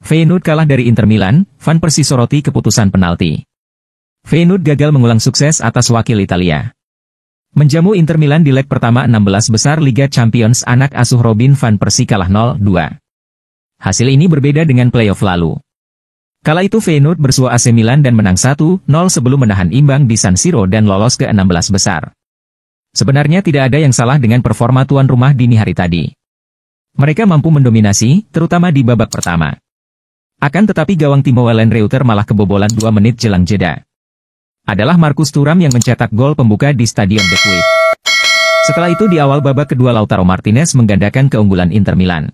Feyenoord kalah dari Inter Milan, Van Persie soroti keputusan penalti. Feyenoord gagal mengulang sukses atas wakil Italia. Menjamu Inter Milan di leg pertama 16 besar Liga Champions, anak asuh Robin van Persie kalah 0-2. Hasil ini berbeda dengan playoff lalu. Kala itu Feyenoord bersua AC Milan dan menang 1-0 sebelum menahan imbang di San Siro dan lolos ke 16 besar. Sebenarnya tidak ada yang salah dengan performa tuan rumah dini hari tadi. Mereka mampu mendominasi, terutama di babak pertama. Akan tetapi gawang Timo Wellenreuter malah kebobolan 2 menit jelang jeda. Adalah Marcus Thuram yang mencetak gol pembuka di Stadion De Kuip. Setelah itu di awal babak kedua Lautaro Martinez menggandakan keunggulan Inter Milan.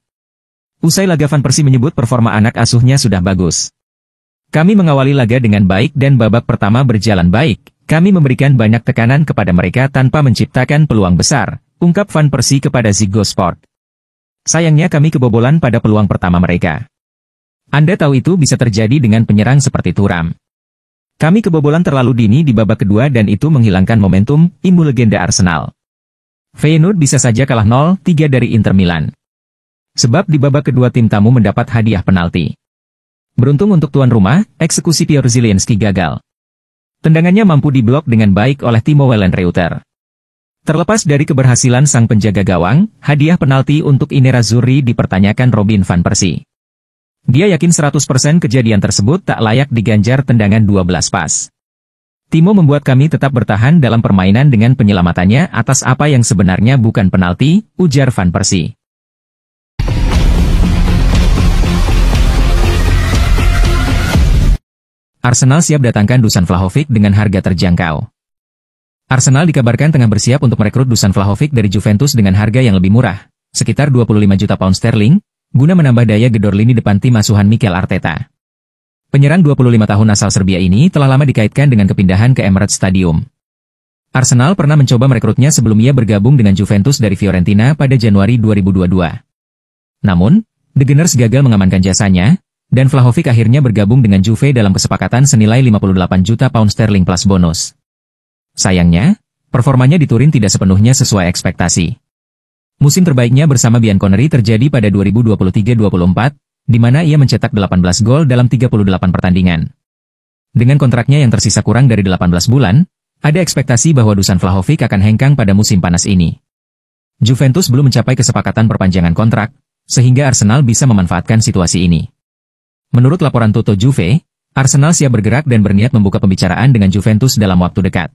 Usai laga Van Persie menyebut performa anak asuhnya sudah bagus. Kami mengawali laga dengan baik dan babak pertama berjalan baik. Kami memberikan banyak tekanan kepada mereka tanpa menciptakan peluang besar, ungkap Van Persie kepada Ziggo Sport. Sayangnya kami kebobolan pada peluang pertama mereka. Anda tahu itu bisa terjadi dengan penyerang seperti Thuram. Kami kebobolan terlalu dini di babak kedua dan itu menghilangkan momentum, imbu legenda Arsenal. Feyenoord bisa saja kalah 0-3 dari Inter Milan. Sebab di babak kedua tim tamu mendapat hadiah penalti. Beruntung untuk tuan rumah, eksekusi Piotr Zielinski gagal. Tendangannya mampu diblok dengan baik oleh Timo Wellenreuter. Terlepas dari keberhasilan sang penjaga gawang, hadiah penalti untuk I Nerazzurri dipertanyakan Robin van Persie. Dia yakin 100% kejadian tersebut tak layak diganjar tendangan 12 pas. Timo membuat kami tetap bertahan dalam permainan dengan penyelamatannya atas apa yang sebenarnya bukan penalti, ujar Van Persie. Arsenal siap datangkan Dusan Vlahovic dengan harga terjangkau. Arsenal dikabarkan tengah bersiap untuk merekrut Dusan Vlahovic dari Juventus dengan harga yang lebih murah, sekitar 25 juta pound sterling, guna menambah daya gedor lini depan tim asuhan Mikel Arteta. Penyerang 25 tahun asal Serbia ini telah lama dikaitkan dengan kepindahan ke Emirates Stadium. Arsenal pernah mencoba merekrutnya sebelum ia bergabung dengan Juventus dari Fiorentina pada Januari 2022. Namun, The Gunners gagal mengamankan jasanya, dan Vlahovic akhirnya bergabung dengan Juve dalam kesepakatan senilai 58 juta pound sterling plus bonus. Sayangnya, performanya di Turin tidak sepenuhnya sesuai ekspektasi. Musim terbaiknya bersama Bianconeri terjadi pada 2023-24, di mana ia mencetak 18 gol dalam 38 pertandingan. Dengan kontraknya yang tersisa kurang dari 18 bulan, ada ekspektasi bahwa Dusan Vlahovic akan hengkang pada musim panas ini. Juventus belum mencapai kesepakatan perpanjangan kontrak, sehingga Arsenal bisa memanfaatkan situasi ini. Menurut laporan Toto Juve, Arsenal siap bergerak dan berniat membuka pembicaraan dengan Juventus dalam waktu dekat.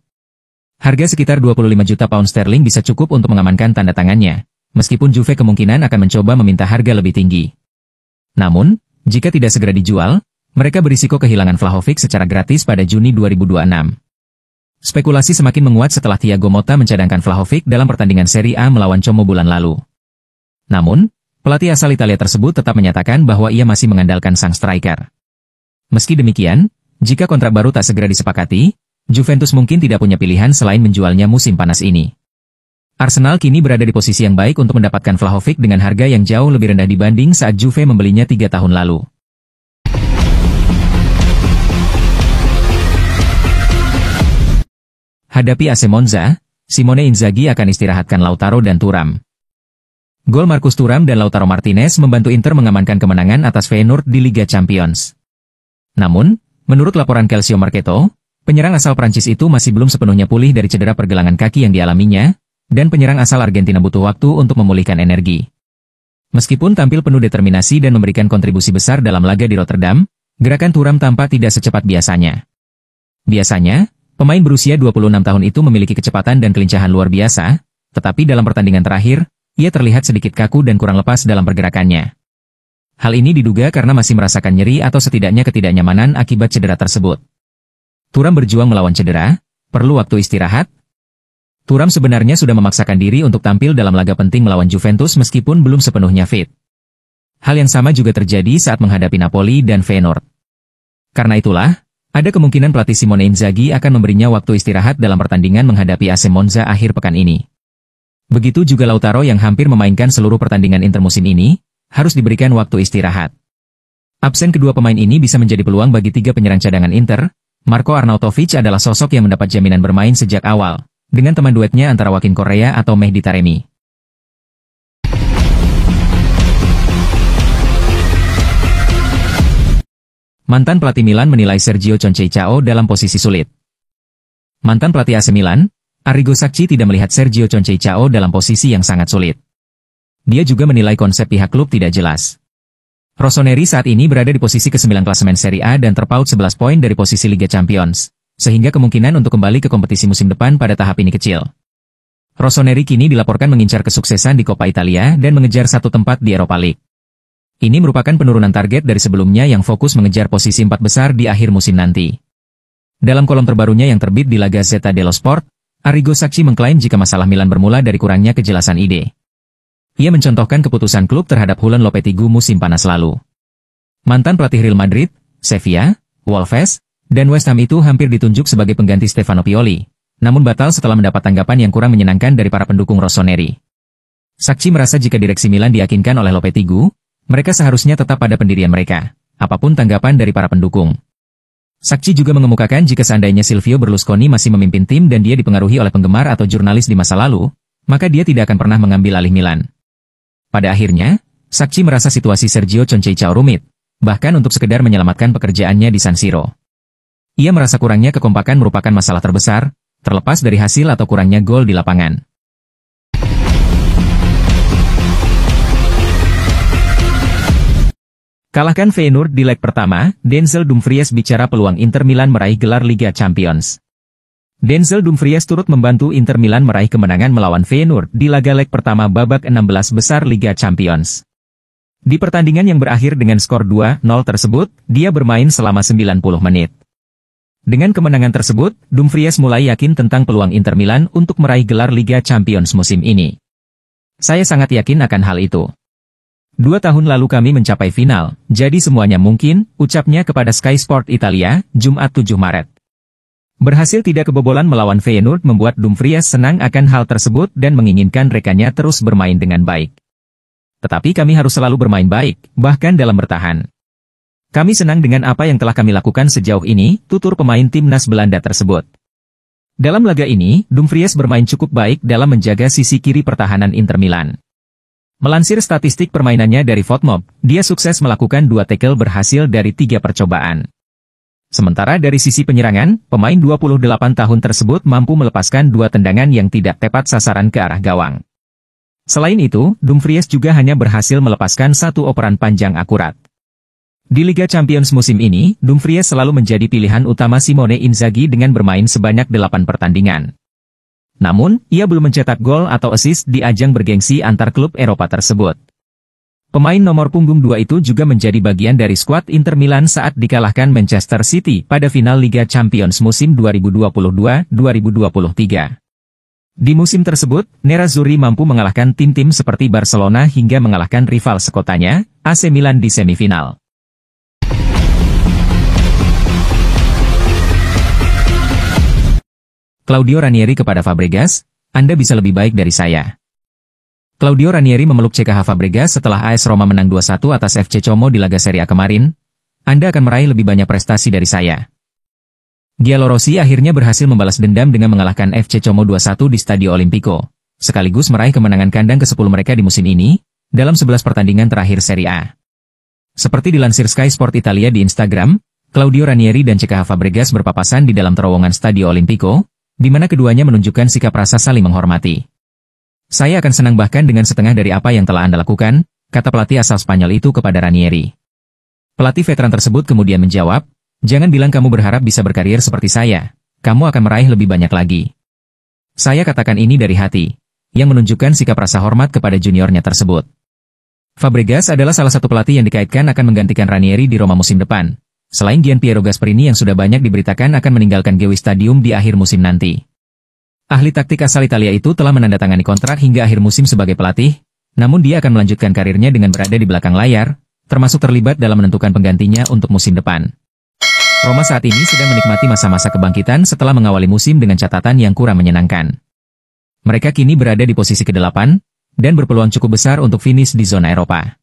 Harga sekitar 25 juta pound sterling bisa cukup untuk mengamankan tanda tangannya, meskipun Juve kemungkinan akan mencoba meminta harga lebih tinggi. Namun, jika tidak segera dijual, mereka berisiko kehilangan Vlahovic secara gratis pada Juni 2026. Spekulasi semakin menguat setelah Thiago Motta mencadangkan Vlahovic dalam pertandingan Serie A melawan Como bulan lalu. Namun, pelatih asal Italia tersebut tetap menyatakan bahwa ia masih mengandalkan sang striker. Meski demikian, jika kontrak baru tak segera disepakati, Juventus mungkin tidak punya pilihan selain menjualnya musim panas ini. Arsenal kini berada di posisi yang baik untuk mendapatkan Vlahovic dengan harga yang jauh lebih rendah dibanding saat Juve membelinya 3 tahun lalu. Hadapi AC Monza, Simone Inzaghi akan istirahatkan Lautaro dan Thuram. Gol Marcus Thuram dan Lautaro Martinez membantu Inter mengamankan kemenangan atas Feyenoord di Liga Champions. Namun, menurut laporan Calcio Mercato, penyerang asal Prancis itu masih belum sepenuhnya pulih dari cedera pergelangan kaki yang dialaminya, dan penyerang asal Argentina butuh waktu untuk memulihkan energi. Meskipun tampil penuh determinasi dan memberikan kontribusi besar dalam laga di Rotterdam, gerakan Thuram tampak tidak secepat biasanya. Biasanya, pemain berusia 26 tahun itu memiliki kecepatan dan kelincahan luar biasa, tetapi dalam pertandingan terakhir, ia terlihat sedikit kaku dan kurang lepas dalam pergerakannya. Hal ini diduga karena masih merasakan nyeri atau setidaknya ketidaknyamanan akibat cedera tersebut. Thuram berjuang melawan cedera, perlu waktu istirahat. Thuram sebenarnya sudah memaksakan diri untuk tampil dalam laga penting melawan Juventus meskipun belum sepenuhnya fit. Hal yang sama juga terjadi saat menghadapi Napoli dan Feyenoord. Karena itulah, ada kemungkinan pelatih Simone Inzaghi akan memberinya waktu istirahat dalam pertandingan menghadapi AC Monza akhir pekan ini. Begitu juga Lautaro yang hampir memainkan seluruh pertandingan Inter musim ini, harus diberikan waktu istirahat. Absen kedua pemain ini bisa menjadi peluang bagi 3 penyerang cadangan Inter. Marko Arnautovic adalah sosok yang mendapat jaminan bermain sejak awal, dengan teman duetnya antara Joaquin Correa atau Mehdi Taremi. Mantan pelatih Milan menilai Sergio Conceição dalam posisi sulit. Mantan pelatih AC Milan, Arrigo Sacchi tidak melihat Sergio Conceição dalam posisi yang sangat sulit. Dia juga menilai konsep pihak klub tidak jelas. Rossoneri saat ini berada di posisi ke-9 klasemen Serie A dan terpaut 11 poin dari posisi Liga Champions, sehingga kemungkinan untuk kembali ke kompetisi musim depan pada tahap ini kecil. Rossoneri kini dilaporkan mengincar kesuksesan di Coppa Italia dan mengejar satu tempat di Europa League. Ini merupakan penurunan target dari sebelumnya yang fokus mengejar posisi 4 besar di akhir musim nanti. Dalam kolom terbarunya yang terbit di La Gazzetta dello Sport, Arrigo Sacchi mengklaim jika masalah Milan bermula dari kurangnya kejelasan ide. Ia mencontohkan keputusan klub terhadap Julen Lopetegui musim panas lalu. Mantan pelatih Real Madrid, Sevilla, Wolves, dan West Ham itu hampir ditunjuk sebagai pengganti Stefano Pioli, namun batal setelah mendapat tanggapan yang kurang menyenangkan dari para pendukung Rossoneri. Sacchi merasa jika direksi Milan diyakinkan oleh Lopetegui, mereka seharusnya tetap pada pendirian mereka, apapun tanggapan dari para pendukung. Sacchi juga mengemukakan jika seandainya Silvio Berlusconi masih memimpin tim dan dia dipengaruhi oleh penggemar atau jurnalis di masa lalu, maka dia tidak akan pernah mengambil alih Milan. Pada akhirnya, Sacchi merasa situasi Sergio Conceição rumit, bahkan untuk sekedar menyelamatkan pekerjaannya di San Siro. Ia merasa kurangnya kekompakan merupakan masalah terbesar, terlepas dari hasil atau kurangnya gol di lapangan. Kalahkan Feyenoord di leg pertama, Denzel Dumfries bicara peluang Inter Milan meraih gelar Liga Champions. Denzel Dumfries turut membantu Inter Milan meraih kemenangan melawan Feyenoord di laga leg pertama babak 16 besar Liga Champions. Di pertandingan yang berakhir dengan skor 2-0 tersebut, dia bermain selama 90 menit. Dengan kemenangan tersebut, Dumfries mulai yakin tentang peluang Inter Milan untuk meraih gelar Liga Champions musim ini. Saya sangat yakin akan hal itu. 2 tahun lalu kami mencapai final, jadi semuanya mungkin, ucapnya kepada Sky Sport Italia, Jumat 7 Maret. Berhasil tidak kebobolan melawan Feyenoord membuat Dumfries senang akan hal tersebut dan menginginkan rekannya terus bermain dengan baik. Tetapi kami harus selalu bermain baik, bahkan dalam bertahan. Kami senang dengan apa yang telah kami lakukan sejauh ini, tutur pemain timnas Belanda tersebut. Dalam laga ini, Dumfries bermain cukup baik dalam menjaga sisi kiri pertahanan Inter Milan. Melansir statistik permainannya dari Fotmob, dia sukses melakukan 2 tackle berhasil dari 3 percobaan. Sementara dari sisi penyerangan, pemain 28 tahun tersebut mampu melepaskan 2 tendangan yang tidak tepat sasaran ke arah gawang. Selain itu, Dumfries juga hanya berhasil melepaskan 1 operan panjang akurat. Di Liga Champions musim ini, Dumfries selalu menjadi pilihan utama Simone Inzaghi dengan bermain sebanyak 8 pertandingan. Namun, ia belum mencetak gol atau assist di ajang bergengsi antar klub Eropa tersebut. Pemain nomor punggung 2 itu juga menjadi bagian dari skuad Inter Milan saat dikalahkan Manchester City pada final Liga Champions musim 2022-2023. Di musim tersebut, Nerazzurri mampu mengalahkan tim-tim seperti Barcelona hingga mengalahkan rival sekotanya, AC Milan di semifinal. Claudio Ranieri kepada Fabregas, Anda bisa lebih baik dari saya. Claudio Ranieri memeluk CKH Fabregas setelah AS Roma menang 2-1 atas FC Como di laga Serie A kemarin. Anda akan meraih lebih banyak prestasi dari saya. Giallorossi akhirnya berhasil membalas dendam dengan mengalahkan FC Como 2-1 di Stadio Olimpico, sekaligus meraih kemenangan kandang ke-10 mereka di musim ini, dalam 11 pertandingan terakhir Serie A. Seperti dilansir Sky Sport Italia di Instagram, Claudio Ranieri dan CKH Fabregas berpapasan di dalam terowongan Stadio Olimpico, di mana keduanya menunjukkan sikap rasa saling menghormati. Saya akan senang bahkan dengan setengah dari apa yang telah Anda lakukan, kata pelatih asal Spanyol itu kepada Ranieri. Pelatih veteran tersebut kemudian menjawab, jangan bilang kamu berharap bisa berkarir seperti saya, kamu akan meraih lebih banyak lagi. Saya katakan ini dari hati, yang menunjukkan sikap rasa hormat kepada juniornya tersebut. Fabregas adalah salah satu pelatih yang dikaitkan akan menggantikan Ranieri di Roma musim depan. Selain Gianpiero Gasperini yang sudah banyak diberitakan akan meninggalkan Gewi Stadium di akhir musim nanti. Ahli taktik asal Italia itu telah menandatangani kontrak hingga akhir musim sebagai pelatih, namun dia akan melanjutkan karirnya dengan berada di belakang layar, termasuk terlibat dalam menentukan penggantinya untuk musim depan. Roma saat ini sedang menikmati masa-masa kebangkitan setelah mengawali musim dengan catatan yang kurang menyenangkan. Mereka kini berada di posisi ke-8, dan berpeluang cukup besar untuk finish di zona Eropa.